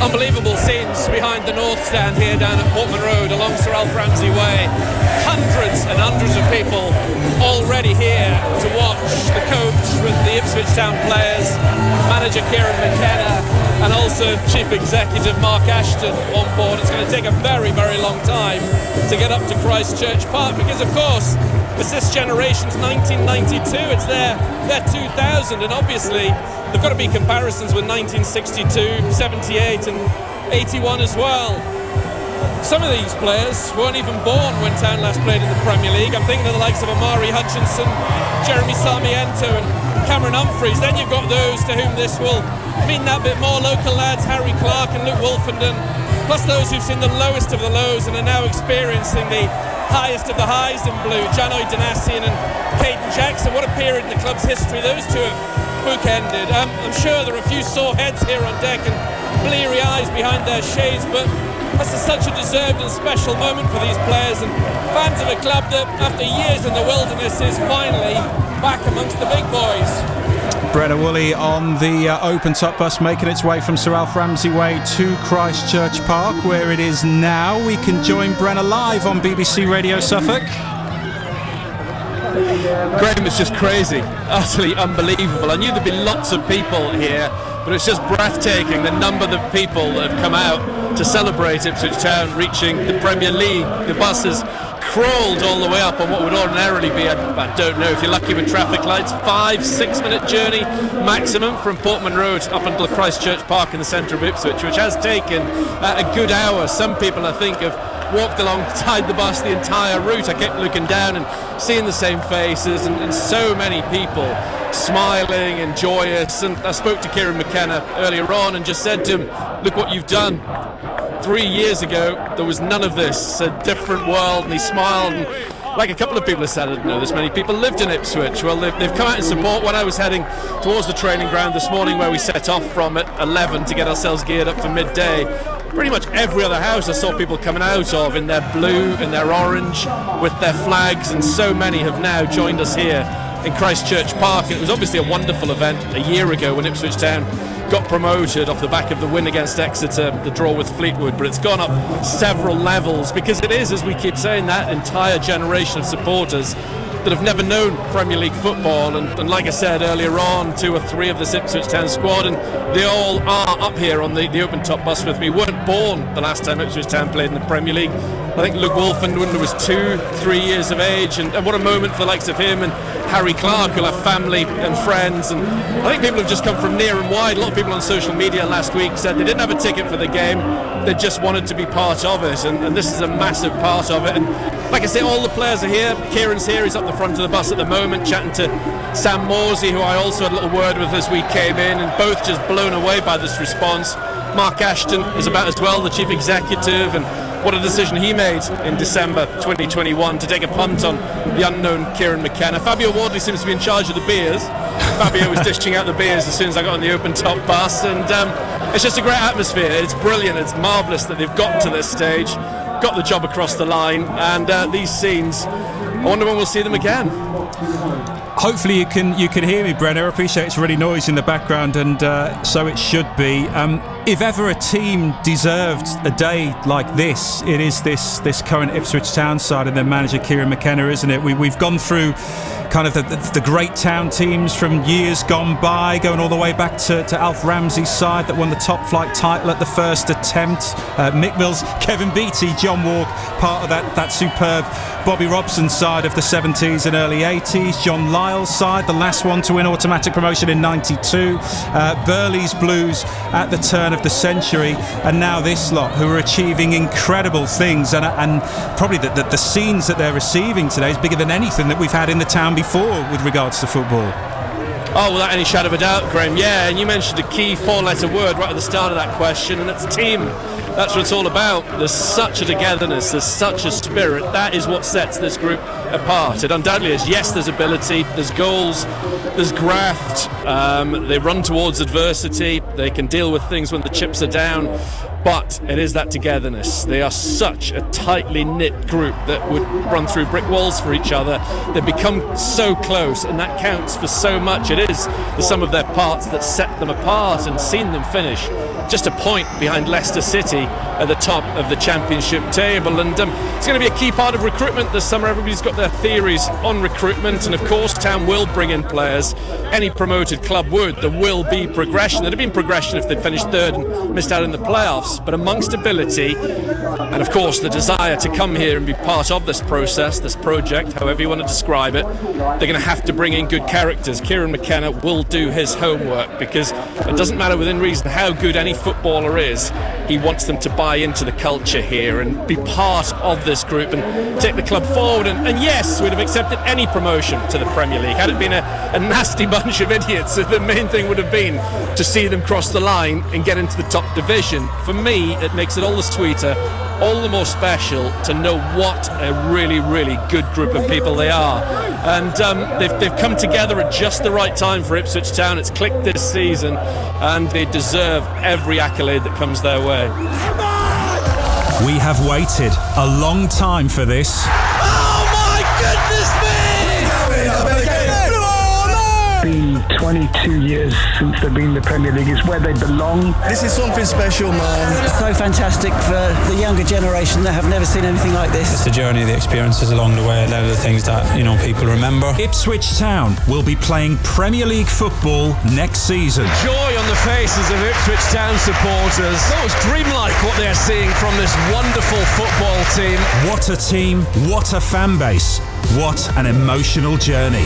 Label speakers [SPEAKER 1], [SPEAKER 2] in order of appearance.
[SPEAKER 1] Unbelievable scenes behind the North Stand here down at Portman Road along Sir Alf Ramsey Way. Hundreds and hundreds of people already here to watch the coach with the Ipswich Town players, manager Kieran McKenna, and also Chief Executive Mark Ashton on board. It's going to take a very, very long time to get up to Christchurch Park because, of course, it's this generation's 1992. It's their 2000, and obviously there've got to be comparisons with 1962, 78 and 81 as well. Some of these players weren't even born when Town last played in the Premier League. I'm thinking of the likes of Amari Hutchinson, Jeremy Sarmiento and Cameron Humphreys. Then you've got those to whom this will mean that bit more, local lads Harry Clark and Luke Wolfenden, plus those who've seen the lowest of the lows and are now experiencing the highest of the highs in blue. Janoy Danassian and Caden Jackson. What a period in the club's history those two have bookended. I'm sure there are a few sore heads here on deck and bleary eyes behind their shades, but this is such a deserved and special moment for these players and fans of a club that, after years in the wilderness, is finally back amongst the big boys.
[SPEAKER 2] Brenna Woolley on the open top bus making its way from Sir Alf Ramsey Way to Christchurch Park, where it is now. We can join Brenna live on BBC Radio Suffolk.
[SPEAKER 3] Graham, it's just crazy, utterly unbelievable. I knew there'd be lots of people here, but it's just breathtaking the number of people that have come out to celebrate Ipswich Town reaching the Premier League. The buses crawled all the way up on what would ordinarily be, I don't know if you're lucky with traffic lights, 5-6 minute journey maximum from Portman Road up until Christchurch Park in the centre of Ipswich, which has taken a good hour. Some people, I think, have walked alongside the bus the entire route. I kept looking down and seeing the same faces and so many people smiling and joyous. And I spoke to Kieran McKenna earlier on and just said to him, look what you've done. 3 years ago there was none of this, a different world. And he smiled, and like a couple of people have said, I didn't know this many people lived in Ipswich. Well, they've come out in support. When I was heading towards the training ground this morning, where we set off from at 11 to get ourselves geared up for midday, pretty much every other house I saw people coming out of in their blue and their orange with their flags, and so many have now joined us here in Christchurch Park. It was obviously a wonderful event a year ago when Ipswich Town got promoted off the back of the win against Exeter, the draw with Fleetwood, but it's gone up several levels because it is, as we keep saying, that entire generation of supporters that have never known Premier League football, and like I said earlier on, 2 or 3 of the Ipswich Town squad, and they all are up here on the open top bus with me, weren't born the last time Ipswich Town played in the Premier League. I think Luke Wolfenden was 2-3 years of age, and what a moment for the likes of him and Harry Clark, who'll have family and friends. And I think people have just come from near and wide. A lot of people on social media last week said they didn't have a ticket for the game, they just wanted to be part of it, and this is a massive part of it. And like I say, all the players are here. Kieran's here, he's up the front of the bus at the moment chatting to Sam Morsey, who I also had a little word with as we came in, and both just blown away by this response. Mark Ashton is about as well, the chief executive, and what a decision he made in December 2021 to take a punt on the unknown Kieran McKenna. Fabio Wardley seems to be in charge of the beers. Fabio was dishing out the beers as soon as I got on the open top bus, and it's just a great atmosphere. It's brilliant, it's marvellous that they've got to this stage, got the job across the line, and these scenes, I wonder when we'll see them again.
[SPEAKER 2] Hopefully you can hear me, Brenna. I appreciate it's really noisy in the background, and so it should be. If ever a team deserved a day like this, it is this current Ipswich Town side and their manager Kieran McKenna, isn't it? We've gone through kind of the great town teams from years gone by, going all the way back to Alf Ramsey's side that won the top flight title at the first attempt. Mick Mills, Kevin Beattie, John Walk, part of that superb Bobby Robson side of the 70s and early 80s. John Lyle's side, the last one to win automatic promotion in 92. Burley's Blues at the turn of the century, and now this lot who are achieving incredible things, and probably the scenes that they're receiving today is bigger than anything that we've had in the town before with regards to football.
[SPEAKER 3] Oh, without any shadow of a doubt, Graham. Yeah, and you mentioned a key 4-letter word right at the start of that question, and that's team. That's what it's all about. There's such a togetherness, there's such a spirit. That is what sets this group apart. It undoubtedly is. Yes, there's ability, there's goals, there's graft, they run towards adversity, they can deal with things when the chips are down, but it is that togetherness. They are such a tightly knit group that would run through brick walls for each other. They've become so close, and that counts for so much. It is the sum of their parts that set them apart and seen them finish just a point behind Leicester City at the top of the Championship table. And it's going to be a key part of recruitment this summer. Everybody's got their theories on recruitment, and of course Town will bring in players. Any promoted club would. There will be progression. There'd have been progression if they'd finished third and missed out in the playoffs, but amongst ability and of course the desire to come here and be part of this process, this project, however you want to describe it, they're going to have to bring in good characters. Kieran McKenna will do his homework, because it doesn't matter within reason how good any footballer is, he wants them to buy into the culture here and be part of this group and take the club forward. And yes, we'd have accepted any promotion to the Premier League had it been a nasty bunch of idiots. The main thing would have been to see them cross the line and get into the top division. For me, it makes it all the sweeter, all the more special to know what a really, really good group of people they are. And they've come together at just the right time for Ipswich Town. It's clicked this season, and they deserve every accolade that comes their way.
[SPEAKER 2] We have waited a long time for this.
[SPEAKER 3] Oh my goodness me!
[SPEAKER 4] Been 22 years since they've been in the Premier League. It's where they belong.
[SPEAKER 5] This is something special, man.
[SPEAKER 6] It's so fantastic for the younger generation that have never seen anything like this.
[SPEAKER 7] It's the journey, the experiences along the way, they're the things that, people remember.
[SPEAKER 2] Ipswich Town will be playing Premier League football next season.
[SPEAKER 3] Joy on the faces of Ipswich Town supporters. That was dreamlike what they're seeing from this wonderful football team.
[SPEAKER 2] What a team, what a fan base, what an emotional journey.